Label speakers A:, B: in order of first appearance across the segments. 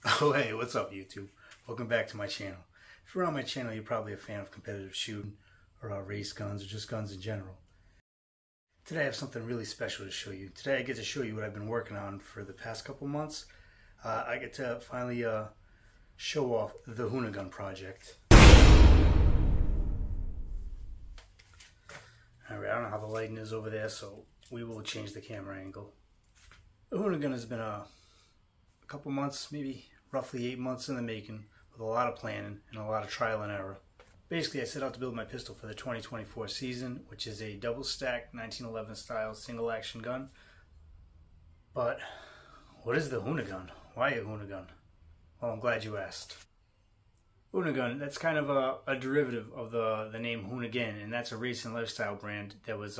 A: Oh hey, what's up YouTube? Welcome back to my channel. If you're on my channel, you're probably a fan of competitive shooting or race guns or just guns in general. Today I have something really special to show you. Today I get to show you what I've been working on for the past couple months. I get to finally show off the Huna Gun project. Alright, I don't know how the lighting is over there, so we will change the camera angle. The Huna Gun has been a couple months, maybe roughly 8 months in the making, with a lot of planning and a lot of trial and error. Basically, I set out to build my pistol for the 2024 season, which is a double stack 1911 style single action gun. But what is the Huna Gun? Why a Huna Gun? Well, I'm glad you asked. Huna Gun, that's kind of a derivative of the name Hoonigun, and that's a race and lifestyle brand that was,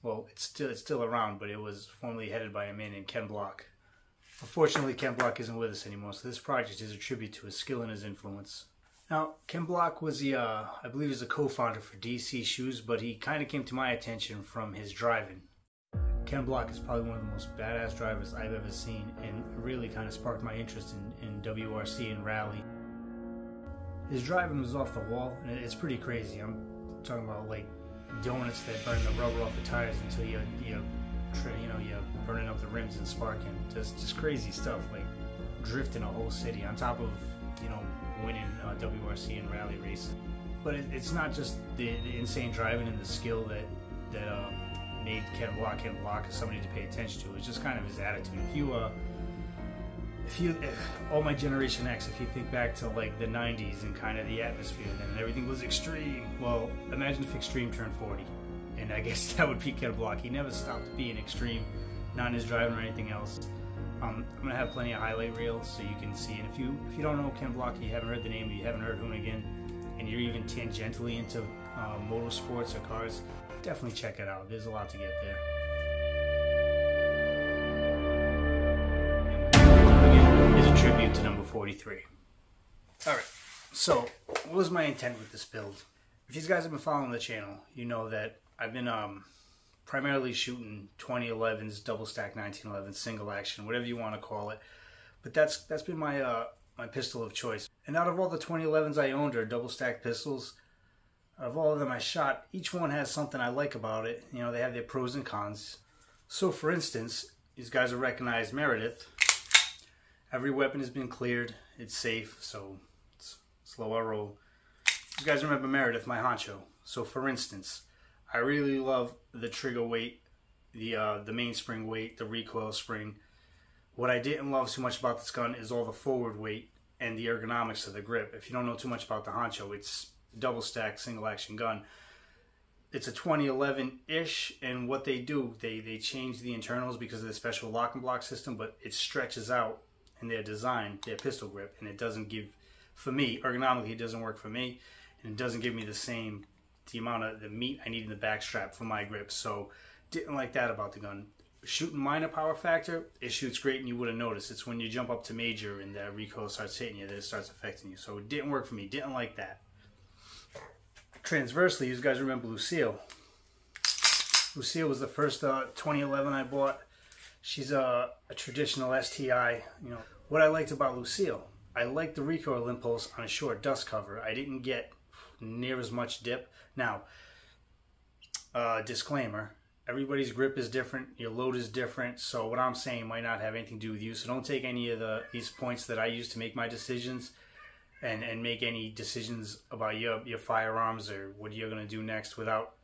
A: well, it's still around, but it was formerly headed by a man named Ken Block. Unfortunately, Ken Block isn't with us anymore, so this project is a tribute to his skill and his influence. Now, Ken Block was I believe he's a co-founder for DC Shoes, but he kind of came to my attention from his driving. Ken Block is probably one of the most badass drivers I've ever seen, and really kind of sparked my interest in WRC and rally. His driving was off the wall, and it's pretty crazy. I'm talking about like donuts that burn the rubber off the tires until you're burning up the rims and sparking. Just crazy stuff, like drifting a whole city on top of winning WRC and rally races. But it's not just the insane driving and the skill that made Ken Block as somebody to pay attention to. It's just kind of his attitude. If all my Generation X, if you think back to like the 90s and kind of the atmosphere and everything was extreme, well, imagine if extreme turned 40. And I guess that would be Ken Block. He never stopped being extreme, not in his driving or anything else. I'm gonna have plenty of highlight reels so you can see. And if you don't know Ken Block, you haven't heard the name, you haven't heard Hoonigun, and you're even tangentially into motorsports or cars, definitely check it out. There's a lot to get there. Is a tribute to number 43. Alright, so what was my intent with this build? If you guys have been following the channel, you know that I've been primarily shooting 2011s, double stack 1911, single action, whatever you want to call it. But that's been my my pistol of choice. And out of all the 2011s I owned, or double stack pistols, out of all of them I shot, each one has something I like about it. You know, they have their pros and cons. So for instance, these guys are recognized Meredith. Every weapon has been cleared. It's safe, so it's slow our roll. You guys remember Meredith, my honcho. So for instance, I really love the trigger weight, the mainspring weight, the recoil spring. What I didn't love too much about this gun is all the forward weight and the ergonomics of the grip. If you don't know too much about the honcho, it's a double stack single action gun. It's a 2011-ish, and what they do, they change the internals because of the special lock and block system, but it stretches out in their design, their pistol grip, and it doesn't give, for me, ergonomically it doesn't work for me, and it doesn't give me the amount of the meat I need in the back strap for my grip. So didn't like that about the gun. Shooting minor power factor, it shoots great and you wouldn't notice. It's when you jump up to major and the recoil starts hitting you that it starts affecting you. So it didn't work for me, didn't like that. Transversely, you guys remember Lucille. Lucille was the first 2011 I bought. She's a traditional STI. You know what I liked about Lucille, I liked the recoil impulse on a short dust cover. I didn't get near as much dip. Now, disclaimer, everybody's grip is different, your load is different, so what I'm saying might not have anything to do with you, so don't take any of these points that I use to make my decisions and make any decisions about your firearms or what you're going to do next without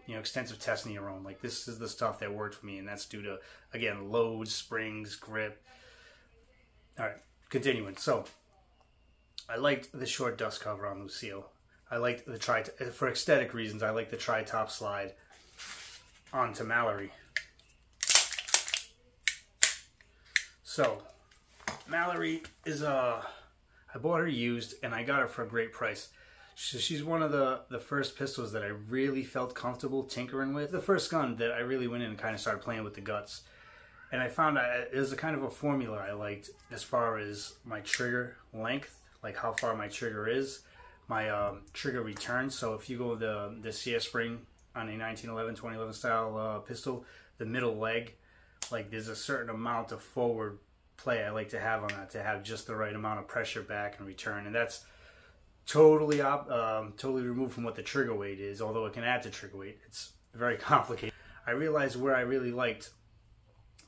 A: extensive testing your own. Like, this is the stuff that worked for me, and that's due to, again, load, springs, grip. Alright, continuing. So, I liked the short dust cover on Lucille. I liked the for aesthetic reasons, I like the tri-top slide onto Mallory. So, Mallory is I bought her used and I got her for a great price. She's one of the first pistols that I really felt comfortable tinkering with. The first gun that I really went in and kind of started playing with the guts. And I found there's a kind of a formula I liked as far as my trigger length, like how far my trigger is, my trigger return. So if you go the CS spring on a 1911, 2011 style pistol, the middle leg, like there's a certain amount of forward play I like to have on that, to have just the right amount of pressure back and return, and that's totally totally removed from what the trigger weight is. Although it can add to trigger weight, it's very complicated. I realized where I really liked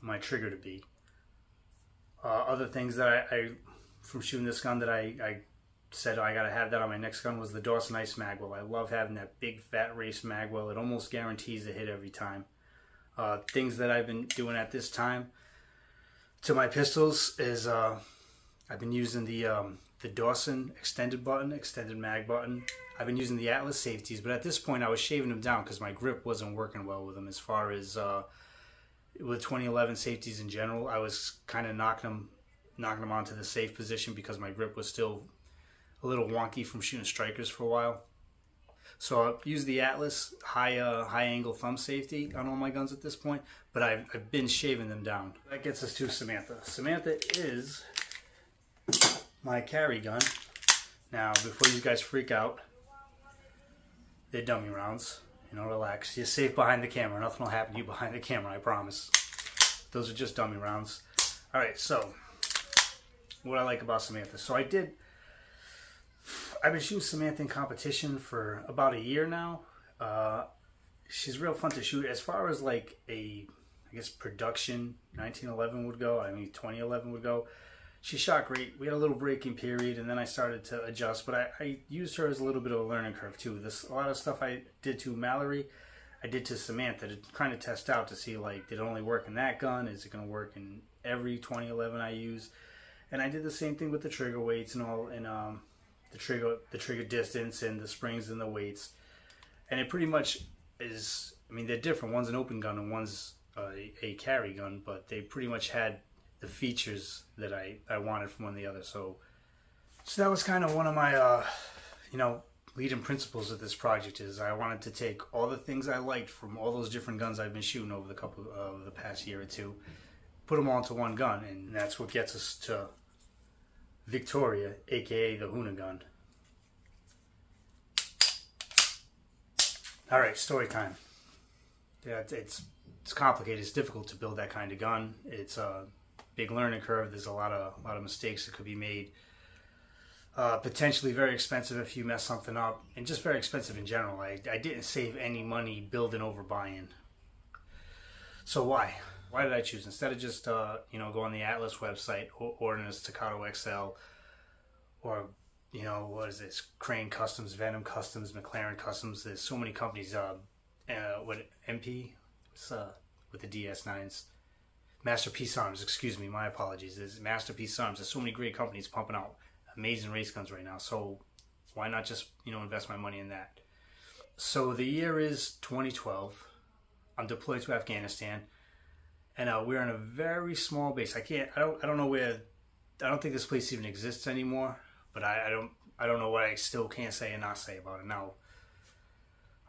A: my trigger to be. Other things that I from shooting this gun that I said I gotta have that on my next gun was the Dawson Ice magwell. I love having that big fat race magwell. It almost guarantees a hit every time. Things that I've been doing at this time to my pistols is I've been using the Dawson extended mag button. I've been using the Atlas safeties, but at this point I was shaving them down because my grip wasn't working well with them. As far as with 2011 safeties in general, I was kind of knocking them onto the safe position because my grip was still a little wonky from shooting strikers for a while. So I use the Atlas high angle thumb safety on all my guns at this point, but I've been shaving them down. That gets us to Samantha. Samantha is my carry gun. Now, before you guys freak out, they're dummy rounds. You know, relax. You're safe behind the camera. Nothing will happen to you behind the camera, I promise. Those are just dummy rounds. All right, so what I like about Samantha. So I've been shooting Samantha in competition for about a year now. She's real fun to shoot. As far as like I guess production 1911 would go, 2011 would go, she shot great. We had a little breaking period, and then I started to adjust, but I used her as a little bit of a learning curve too. A lot of stuff I did to Mallory, I did to Samantha to kind of test out to see, like, did it only work in that gun? Is it going to work in every 2011 I use? And I did the same thing with the trigger weights and all, and the trigger distance and the springs and the weights. And it pretty much is, they're different. One's an open gun and one's a carry gun, but they pretty much had the features that I wanted from one or the other. So that was kind of one of my leading principles of this project. Is I wanted to take all the things I liked from all those different guns I've been shooting over the past year or two, put them all into one gun, and that's what gets us to Victoria, aka the Huna Gun. All right, story time. Yeah, it's complicated. It's difficult to build that kind of gun. It's a big learning curve. There's a lot of mistakes that could be made. Potentially very expensive if you mess something up, and just very expensive in general. I didn't save any money building over buying. So why? Why did I choose, instead of just go on the Atlas website, ordering a Staccato XL, or what is this, Crane Customs, Venom Customs, McLaren Customs? There's so many companies. What, MP? With the DS9s, Masterpiece Arms. Excuse me, my apologies. There's Masterpiece Arms. There's so many great companies pumping out amazing race guns right now. So why not just invest my money in that? So the year is 2012. I'm deployed to Afghanistan. And we're in a very small base. I don't know where. I don't think this place even exists anymore. But I don't know what I still can't say and not say about it. Now,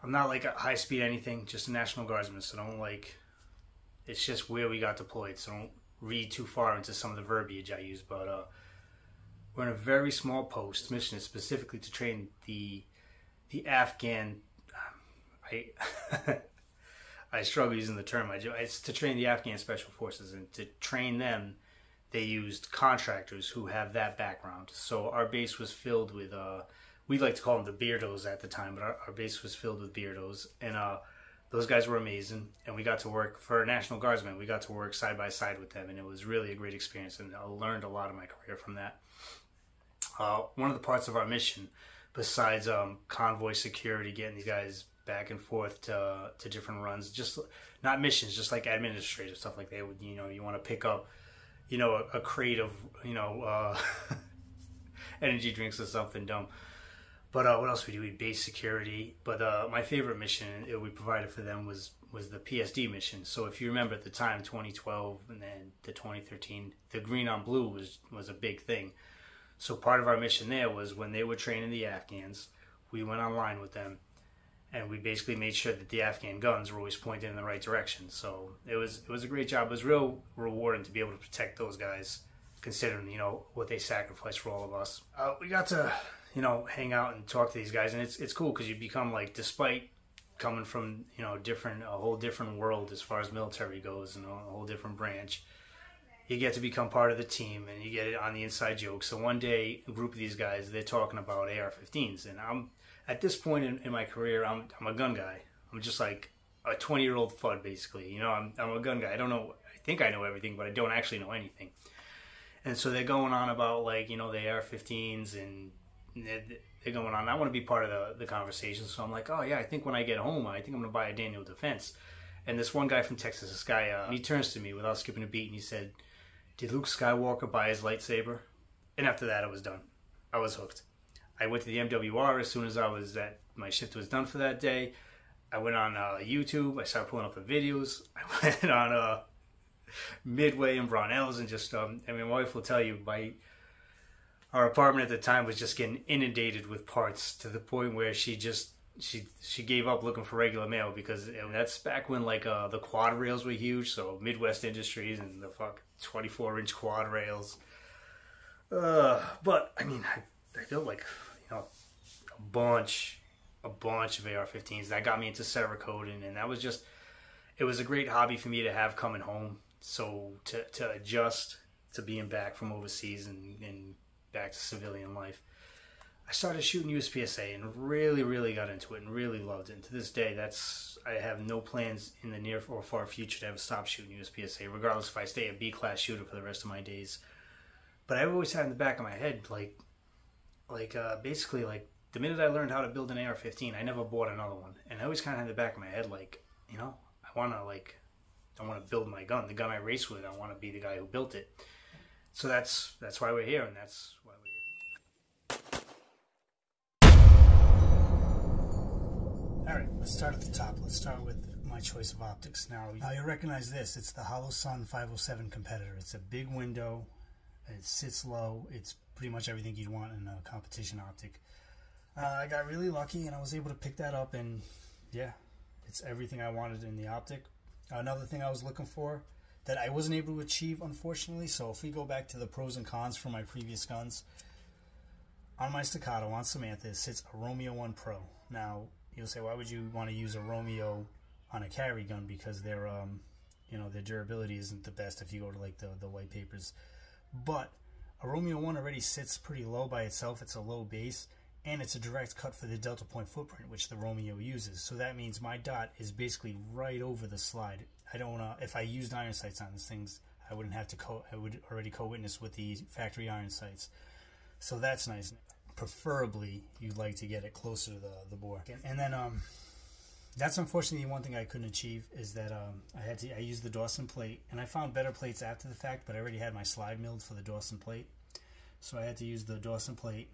A: I'm not like a high speed anything. Just a National Guardsman. So don't like. It's just where we got deployed. So don't read too far into some of the verbiage I use. But we're in a very small post. Mission is specifically to train the Afghan. I struggle using the term. It's to train the Afghan Special Forces, and to train them, they used contractors who have that background. So our base was filled with, we like to call them the Beardos at the time, but our base was filled with Beardos, and those guys were amazing. And we got to work for National Guardsmen. We got to work side by side with them, and it was really a great experience. And I learned a lot of my career from that. One of the parts of our mission, besides convoy security, getting these guys back and forth to different runs, just not missions, just like administrative stuff like that. You want to pick up, a crate of, energy drinks or something dumb. But what else we do? We base security. But my favorite mission we provided for them was the PSD mission. So if you remember at the time, 2012 and then the 2013, the green on blue was a big thing. So part of our mission there was when they were training the Afghans, we went online with them, and we basically made sure that the Afghan guns were always pointed in the right direction. So it was a great job. It was real rewarding to be able to protect those guys, considering what they sacrificed for all of us. We got to hang out and talk to these guys, and it's cool because you become, like, despite coming from a whole different world as far as military goes, and a whole different branch, you get to become part of the team, and you get it on the inside joke. So one day, a group of these guys, they're talking about AR-15s, and I'm at this point in my career, I'm a gun guy. I'm just like a 20-year-old FUD, basically. You know, I'm a gun guy. I don't know. I think I know everything, but I don't actually know anything. And so they're going on about, like, you know, the AR-15s, and they're going on. I want to be part of the conversation. So I'm like, oh yeah, I think when I get home, I think I'm gonna buy a Daniel Defense. And this one guy from Texas, this guy, he turns to me without skipping a beat, and he said, "Did Luke Skywalker buy his lightsaber?" And after that, I was done. I was hooked. I went to the MWR as soon as my shift was done for that day. I went on YouTube. I started pulling up the videos. I went on Midway and Brownells, and just I mean, my wife will tell you, our apartment at the time was just getting inundated with parts to the point where she gave up looking for regular mail, because that's back when, like, the quad rails were huge. So Midwest Industries and the 24-inch quad rails. But I mean, I built, like, you know, a bunch of AR-15s. That got me into Cerakoting, and that was just, it was a great hobby for me to have coming home. So to adjust to being back from overseas and back to civilian life, I started shooting USPSA and really got into it and really loved it. And to this day, I have no plans in the near or far future to ever stop shooting USPSA, regardless if I stay a B-class shooter for the rest of my days. But I've always had in the back of my head, basically, like, the minute I learned how to build an AR-15, I never bought another one. And I always kind of had in the back of my head, like, you know, I want to build my gun, the gun I race with. I want to be the guy who built it. So that's why we're here, and that's why we're here. All right, let's start at the top. Let's start with my choice of optics. Now you recognize this. It's the Holosun 507 Competitor. It's a big window. It sits low. It's pretty much everything you'd want in a competition optic. I got really lucky, and I was able to pick that up, and yeah, it's everything I wanted in the optic. Another thing I was looking for that I wasn't able to achieve, unfortunately. So if we go back to the pros and cons for my previous guns, on my Staccato, on Samantha, it sits a Romeo 1 Pro. Now, you'll say, why would you want to use a Romeo on a carry gun? Because their their durability isn't the best if you go to, like, the white papers. But a Romeo 1 already sits pretty low by itself. It's a low base, and it's a direct cut for the delta point footprint, which the Romeo uses. So that means my dot is basically right over the slide. I don't if I used iron sights on these things, I wouldn't have to I would already co-witness with the factory iron sights. So that's nice. Preferably, you'd like to get it closer to the bore. And then that's unfortunately one thing I couldn't achieve, is that I used the Dawson plate, and I found better plates after the fact, but I already had my slide milled for the Dawson plate, so I had to use the Dawson plate.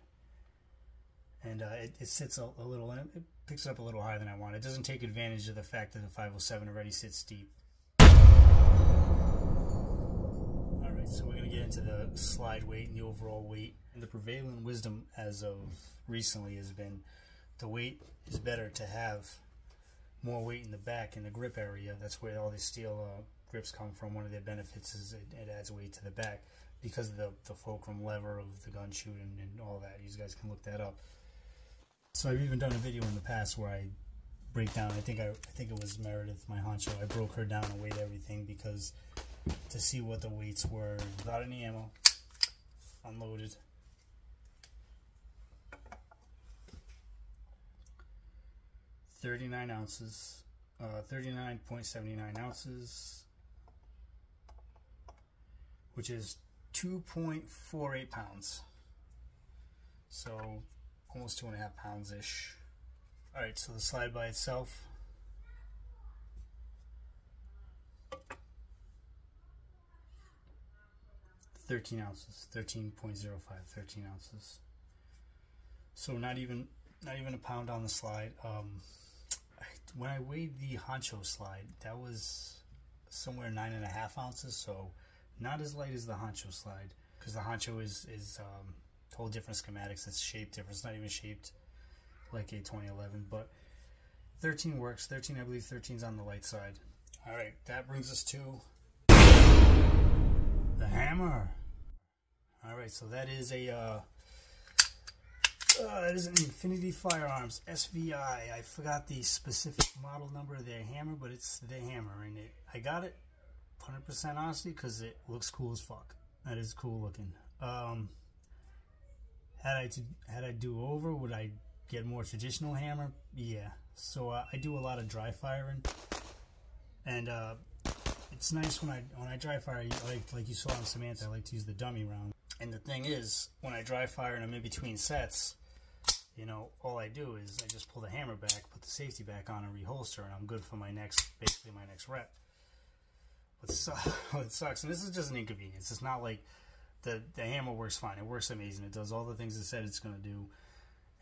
A: And it sits a little, it picks it up a little higher than I want. It doesn't take advantage of the fact that the 507 already sits deep. Alright, so we're going to get into the slide weight and the overall weight. And the prevailing wisdom as of recently has been the weight is better to have more weight in the back, in the grip area. That's where all these steel grips come from. One of their benefits is it adds weight to the back because of the fulcrum lever of the gun chute and all that. You guys can look that up. So I've even done a video in the past where I break down, I think it was Meredith, my honcho. I broke her down and weighed everything because to see what the weights were without any ammo, unloaded. .39 ounces, 39.79 ounces, which is 2.48 pounds. So almost 2.5 pounds ish. Alright, so the slide by itself, .13 ounces, 13.05, 13 ounces. So not even a pound on the slide. When I weighed the honcho slide, that was somewhere 9.5 ounces, so not as light as the honcho slide, because the honcho is whole different schematics. It's shaped different. It's not even shaped like a 2011, but 13 works. 13, I believe 13's on the light side. All right, that brings us to the hammer. All right, so that is a that is an Infinity Firearms SVI. I forgot the specific model number of their hammer, but it's their hammer, and I got it 100% honestly, because it looks cool as fuck. That is cool looking. Had I do over, would I get more traditional hammer? Yeah. So I do a lot of dry firing, and it's nice when I dry fire. Like you saw on Samantha, I like to use the dummy round. And the thing is, when I dry fire and I'm in between sets, you know, all I do is I just pull the hammer back, put the safety back on, and reholster, and I'm good for basically my next rep. What sucks, and this is just an inconvenience. It's not like the hammer works fine. It works amazing. It does all the things it said it's going to do,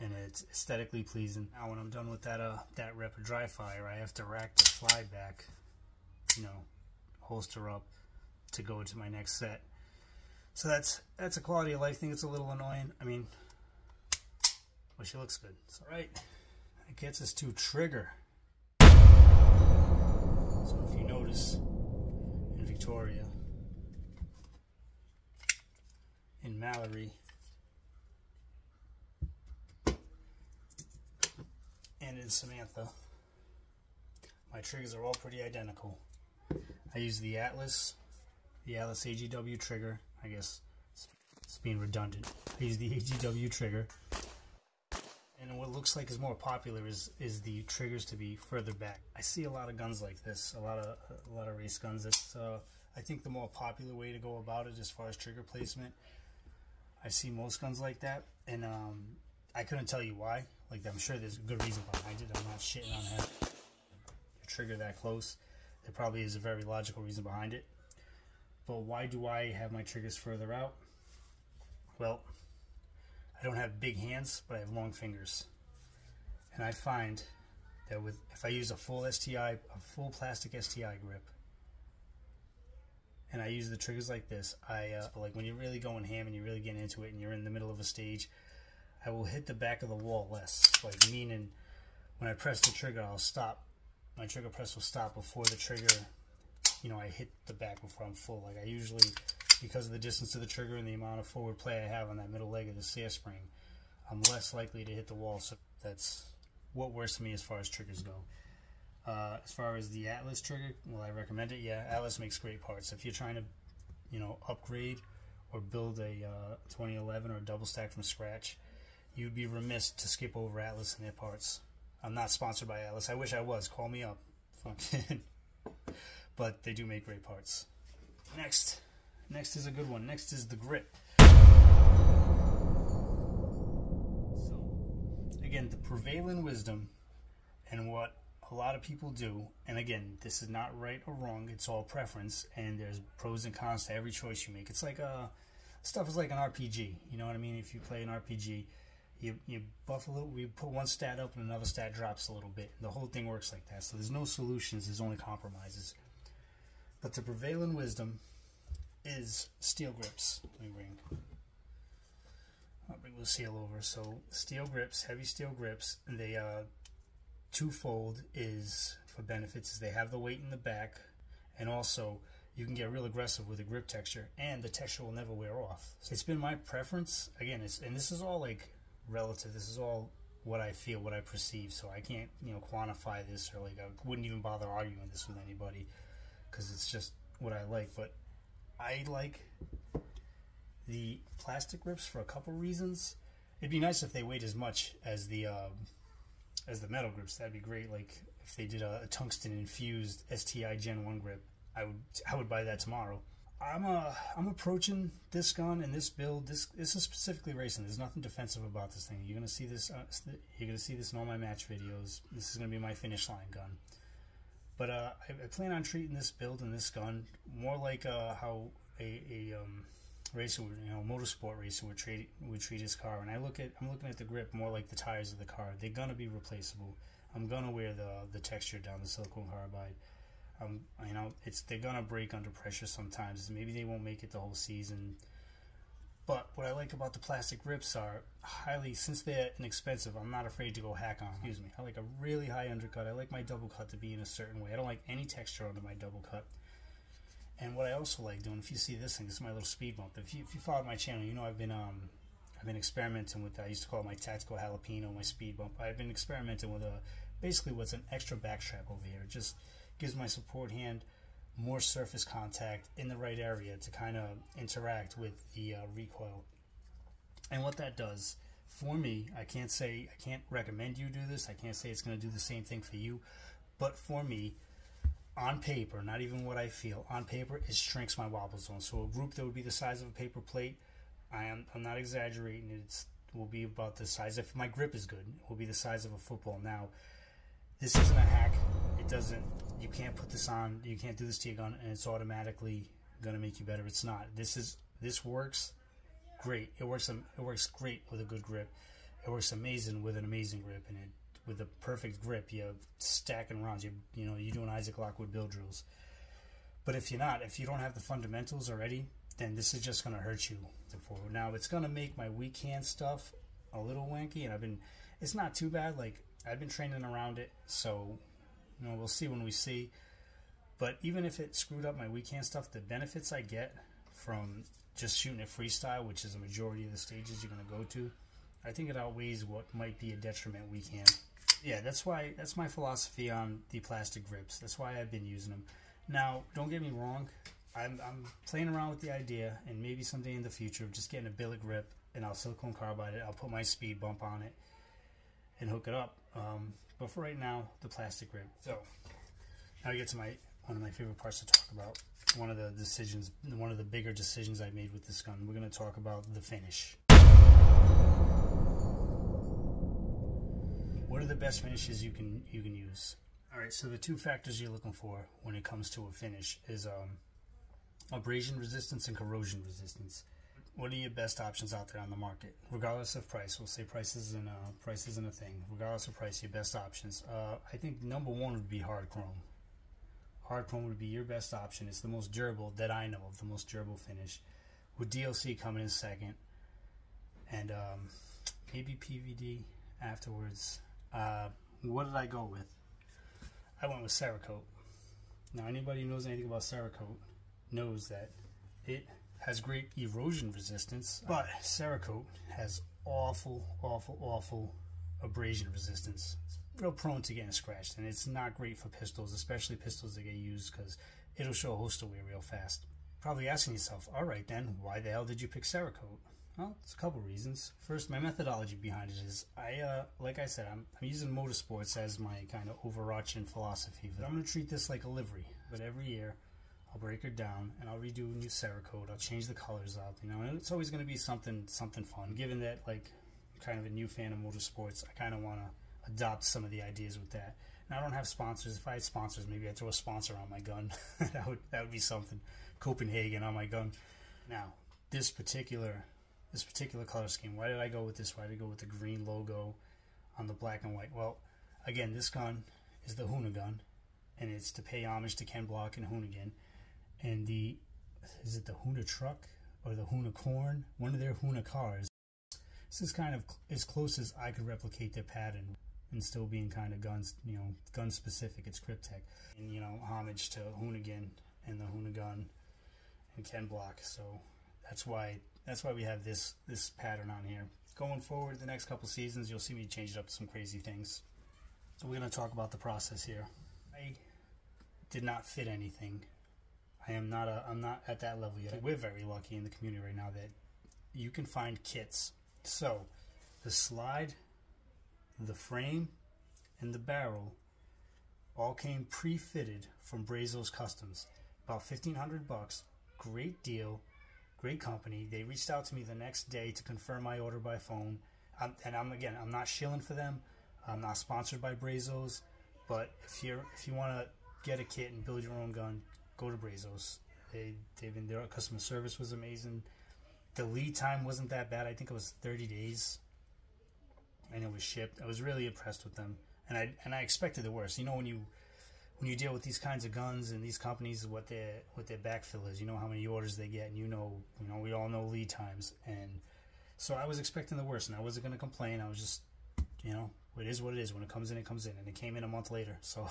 A: and it's aesthetically pleasing. Now, when I'm done with that rep of dry fire, I have to rack the slide back, you know, holster up to go to my next set. So that's a quality of life thing. It's a little annoying. I mean, well, she looks good. So, right, that gets us to trigger. So if you notice, in Victoria, in Mallory, and in Samantha, my triggers are all pretty identical. I use the Atlas AGW trigger. I guess it's being redundant. I use the AGW trigger. And what looks like is more popular is the triggers to be further back. I see a lot of guns like this, a lot of race guns. It's I think the more popular way to go about it as far as trigger placement. I see most guns like that, and I couldn't tell you why. Like, I'm sure there's a good reason behind it. I'm not shitting on having a trigger that close. There probably is a very logical reason behind it. But why do I have my triggers further out? Well, I don't have big hands, but I have long fingers. And I find that if I use a full plastic STI grip, and I use the triggers like this, like when you're really going ham and you're really getting into it and you're in the middle of a stage, I will hit the back of the wall less. Like, meaning when I press the trigger, I'll stop. My trigger press will stop before the trigger, you know, I hit the back before I'm full. Like, I usually, because of the distance to the trigger and the amount of forward play I have on that middle leg of the CF spring, I'm less likely to hit the wall. So that's what works for me as far as triggers go. As far as the Atlas trigger, well, I recommend it. Yeah, Atlas makes great parts. If you're trying to, you know, upgrade or build a 2011 or a double stack from scratch, you'd be remiss to skip over Atlas and their parts. I'm not sponsored by Atlas. I wish I was. Call me up. But they do make great parts. Next is a good one. Next is the grip. So, again, the prevailing wisdom and what a lot of people do, and again, this is not right or wrong, it's all preference, and there's pros and cons to every choice you make. It's like stuff is like an RPG, you know what I mean? If you play an RPG, you buff a little, we put one stat up and another stat drops a little bit. The whole thing works like that. So there's no solutions, there's only compromises. But the prevailing wisdom is steel grips. I'll bring the seal over. So steel grips, heavy steel grips, and they twofold is for benefits is they have the weight in the back, and also you can get real aggressive with the grip texture, and the texture will never wear off. So it's been my preference. Again, and this is all like relative. This is all what I feel, what I perceive. So I can't, you know, quantify this, or like I wouldn't even bother arguing this with anybody because it's just what I like. But I like the plastic grips for a couple reasons. It'd be nice if they weighed as much as the metal grips. That'd be great. Like if they did a tungsten infused STI Gen 1 grip, I would buy that tomorrow. I'm approaching this gun and this build. This is specifically racing. There's nothing defensive about this thing. You're gonna see this. You're gonna see this in all my match videos. This is gonna be my finish line gun. But I plan on treating this build and this gun more like how a racer, you know, motorsport racer would treat his car. And I'm looking at the grip more like the tires of the car. They're gonna be replaceable. I'm gonna wear the texture down the silicone carbide. You know, they're gonna break under pressure sometimes. Maybe they won't make it the whole season. But what I like about the plastic grips are since they're inexpensive, I'm not afraid to go hack on them. Excuse me. I like a really high undercut. I like my double cut to be in a certain way. I don't like any texture under my double cut. And what I also like doing, if you see this thing, this is my little speed bump. If you follow my channel, you know I've been experimenting with, I used to call it my tactical jalapeno, my speed bump. I've been experimenting with basically what's an extra back strap over here. It just gives my support hand more surface contact in the right area to kind of interact with the recoil. And what that does for me, I can't recommend you do this. I can't say it's going to do the same thing for you, but for me, on paper, not even what I feel, on paper, it shrinks my wobble zone. So a group that would be the size of a paper plate, I'm not exaggerating, it will be about the size, if my grip is good, it will be the size of a football. Now, this isn't a hack. It doesn't, you can't put this on, you can't do this to your gun and it's automatically going to make you better. It's not. This works great. It works great with a good grip. It works amazing with an amazing grip, and with a perfect grip, you're stacking rounds. You're doing Isaac Lockwood build drills. But if you don't have the fundamentals already, then this is just going to hurt you forward. Now it's going to make my weak hand stuff a little wanky, and it's not too bad. Like, I've been training around it, so we'll see when we see. But even if it screwed up my weak hand stuff, the benefits I get from just shooting it freestyle, which is a majority of the stages you're going to go to, I think it outweighs what might be a detriment weak hand. Yeah, that's my philosophy on the plastic grips. That's why I've been using them. Now, don't get me wrong, I'm playing around with the idea, and maybe someday in the future, of just getting a billet grip, and I'll silicone carbide it, I'll put my speed bump on it, and hook it up. But for right now, the plastic grip. So, now we get to one of my favorite parts to talk about. One of the bigger decisions I made with this gun. We're going to talk about the finish. What are the best finishes you can use? All right, so the two factors you're looking for when it comes to a finish is abrasion resistance and corrosion resistance. What are your best options out there on the market, regardless of price? We'll say price isn't a thing. Regardless of price, your best options. I think number one would be hard chrome. Hard chrome would be your best option. It's the most durable that I know of, the most durable finish, with DLC coming in second, and maybe PVD afterwards. What did I go with? I went with Cerakote. Now, anybody who knows anything about Cerakote knows that it has great erosion resistance, but Cerakote has awful abrasion resistance. It's real prone to getting scratched, and it's not great for pistols, especially pistols that get used, because it'll show a host away real fast. Probably asking yourself, all right then, why the hell did you pick Cerakote? Well, it's a couple reasons. First, my methodology behind it is, like I said, I'm using motorsports as my kind of overarching philosophy. But I'm going to treat this like a livery. But every year, I'll break her down, and I'll redo a new Cerakote. I'll change the colors out, and it's always going to be something fun. Given that, like, I'm kind of a new fan of motorsports, I kind of want to adopt some of the ideas with that. Now, I don't have sponsors. If I had sponsors, maybe I'd throw a sponsor on my gun. that would be something. Copenhagen on my gun. Now, this particular color scheme, why did I go with this? Why did I go with the green logo on the black and white? Well, again, this gun is the Huna Gun, and it's to pay homage to Ken Block and Hoonigun. And is it the Huna Truck or the Huna Corn? One of their Huna cars. This is kind of as close as I could replicate their pattern and still being kind of gun specific. It's Cryptek, and homage to Hoonigun and the Huna Gun and Ken Block. So that's why we have this pattern on here. Going forward, the next couple seasons, you'll see me change it up to some crazy things. So we're going to talk about the process here. I did not fit anything. I'm not at that level yet. We're very lucky in the community right now that you can find kits. So the slide, the frame, and the barrel all came pre-fitted from Brazos Customs. About $1,500. Great deal. Great company. They reached out to me the next day to confirm my order by phone. I'm not shilling for them. I'm not sponsored by Brazos, but if you want to get a kit and build your own gun, go to Brazos. Their customer service was amazing. The lead time wasn't that bad. I think it was 30 days, and it was shipped. I was really impressed with them, and I expected the worst. When you deal with these kinds of guns and these companies, what their backfill is, how many orders they get, and we all know lead times, and so I was expecting the worst, and I wasn't going to complain. I was just, it is what it is. When it comes in, and it came in a month later. So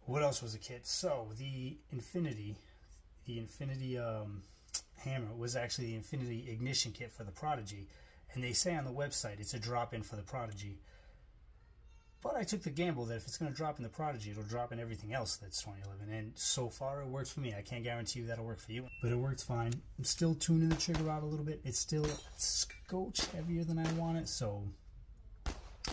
A: what else was a kit? So the Infinity hammer was actually the Infinity ignition kit for the Prodigy, and they say on the website it's a drop-in for the Prodigy. But I took the gamble that if it's going to drop in the Prodigy, it'll drop in everything else that's 2011. And so far, it works for me. I can't guarantee you that'll work for you, but it works fine. I'm still tuning the trigger out a little bit. It's still a scotch heavier than I want it, so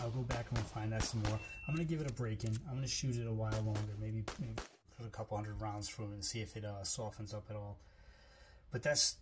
A: I'll go back and refine that some more. I'm going to give it a break-in. I'm going to shoot it a while longer, maybe put a couple hundred rounds through it and see if it softens up at all. But that's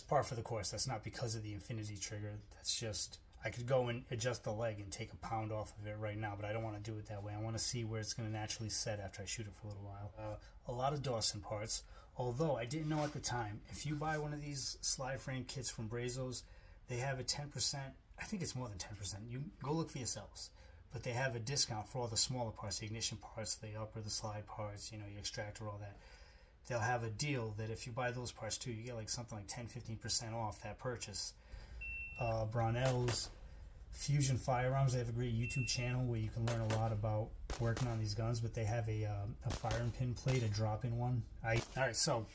A: par for the course. That's not because of the infinity trigger. That's just... I could go and adjust the leg and take a pound off of it right now, but I don't want to do it that way. I want to see where it's going to naturally set after I shoot it for a little while. A lot of Dawson parts, although I didn't know at the time. If you buy one of these slide frame kits from Brazos, they have a 10%, I think it's more than 10%. You go look for yourselves. But they have a discount for all the smaller parts, the ignition parts, the upper, the slide parts, you know, your extractor, all that. They'll have a deal that if you buy those parts too, you get like something like 10-15% off that purchase. Brownells, Fusion Firearms, they have a great YouTube channel where you can learn a lot about working on these guns, but they have a firing pin plate, a drop-in one. Alright, so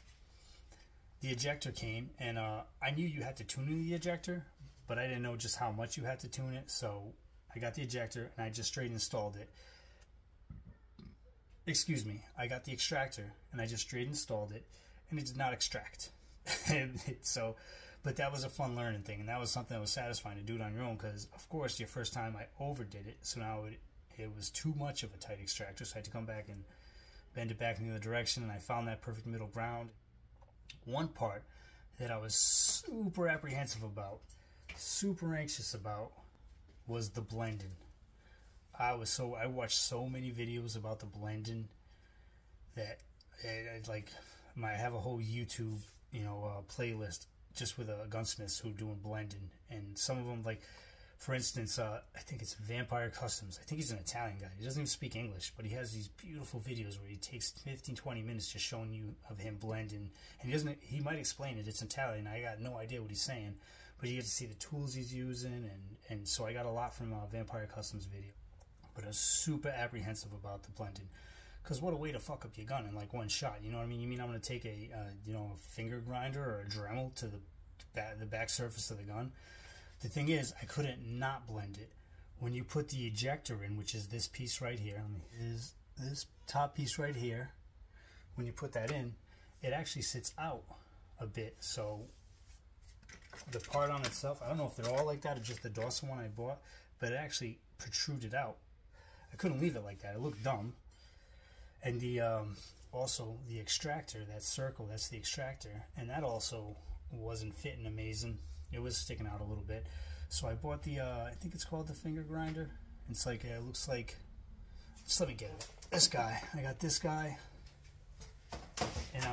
A: the ejector came, and I knew you had to tune the ejector, but I didn't know just how much you had to tune it, so I got the ejector, and I just straight installed it. Excuse me, I got the extractor, and I just straight installed it, and it did not extract. But that was a fun learning thing, and that was something that was satisfying to do it on your own, because, of course, your first time I overdid it, so now it was too much of a tight extractor, so I had to come back and bend it back in the other direction, and I found that perfect middle ground. One part that I was super apprehensive about, super anxious about, was the blending. I watched so many videos about the blending that I have a whole YouTube, playlist just with gunsmiths who are doing blending, and some of them, like, for instance, I think it's Vampire Customs. I think he's an Italian guy. He doesn't even speak English, but he has these beautiful videos where he takes 15-20 minutes just showing you of him blending, and he might explain it. It's Italian. I got no idea what he's saying, but you get to see the tools he's using, and so I got a lot from Vampire Customs video. But I was super apprehensive about the blending, because what a way to fuck up your gun in like one shot. You know what I mean? You mean I'm going to take a finger grinder or a Dremel to the back surface of the gun? The thing is, I couldn't not blend it. When you put the ejector in, which is this piece right here, is this top piece right here, when you put that in, it actually sits out a bit. So the part on itself, I don't know if they're all like that or just the Dawson one I bought, but it actually protruded out. I couldn't leave it like that. It looked dumb. And also the extractor, that circle, that's the extractor, and that also wasn't fitting amazing. It was sticking out a little bit. So I bought the, I think it's called the finger grinder. It's like, it looks like, just let me get it. This guy, I got this guy, and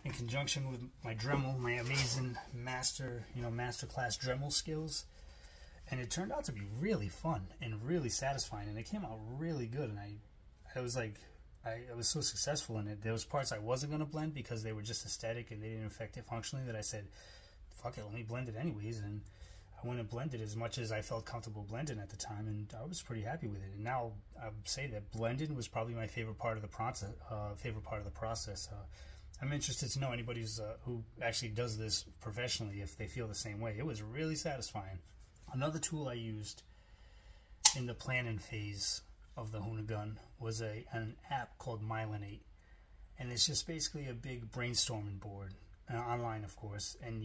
A: in conjunction with my Dremel, my amazing master class Dremel skills. And it turned out to be really fun and really satisfying, and it came out really good. And I was like, I was so successful in it. There was parts I wasn't going to blend because they were just aesthetic and they didn't affect it functionally, that I said, fuck it, let me blend it anyways. And I went and blended as much as I felt comfortable blending at the time, and I was pretty happy with it. And now I would say that blending was probably my favorite part of the process. I'm interested to know anybody who actually does this professionally, if they feel the same way. It was really satisfying. Another tool I used in the planning phase of the Huna Gun was an app called Mylinate, and it's just basically a big brainstorming board, online of course, and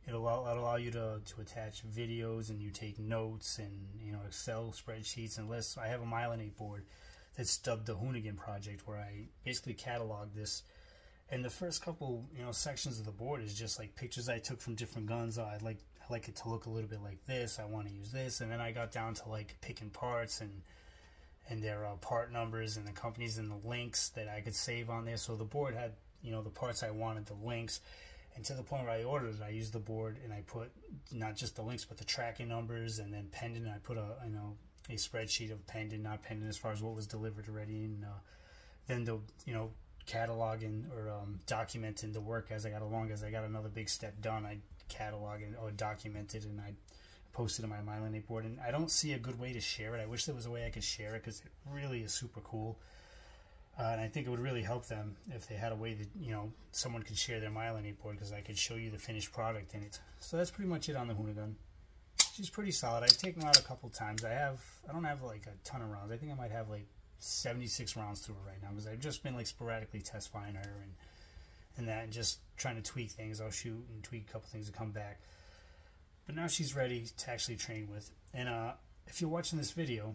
A: it'll allow you to attach videos, and you take notes and Excel spreadsheets and lists. I have a Mylinate board that's dubbed the Hoonigun project, where I basically catalog this. And the first couple sections of the board is just like pictures I took from different guns. I like it to look a little bit like this. I want to use this, and then I got down to like picking parts and their part numbers and the companies and the links that I could save on there. So the board had the parts I wanted, the links, and to the point where I ordered it, I used the board and I put not just the links but the tracking numbers, and then pending. I put a spreadsheet of pending, not pending, as far as what was delivered already, and then the cataloging or documenting the work as I got along. As I got another big step done, I catalog or document it, and I posted on my Mylinate board. And I don't see a good way to share it. I wish there was a way I could share it, because it really is super cool. And I think it would really help them if they had a way that someone could share their Mylinate board, because I could show you the finished product in it. So that's pretty much it on the Huna Gun. she's pretty solid. I've taken her out a couple times. I don't have like a ton of rounds. I think I might have like 76 rounds to her right now because I've just been like sporadically test flying her and that, and just trying to tweak things. I'll shoot and tweak a couple things to come back. But now she's ready to actually train with. And if you're watching this video,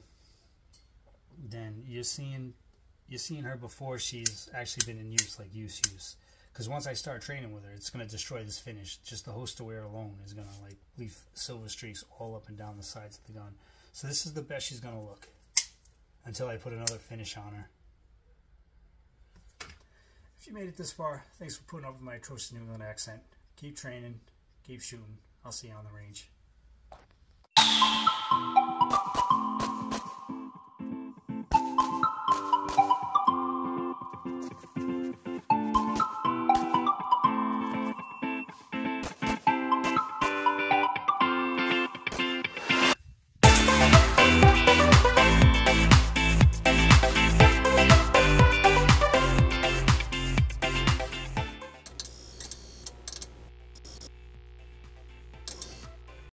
A: then you're seeing her before she's actually been in use, like use. Because once I start training with her, it's going to destroy this finish. Just the host aware alone is going to like leave silver streaks all up and down the sides of the gun. So this is the best she's going to look until I put another finish on her. If you made it this far, thanks for putting up with my atrocious New England accent. Keep training, keep shooting. I'll see you on the range.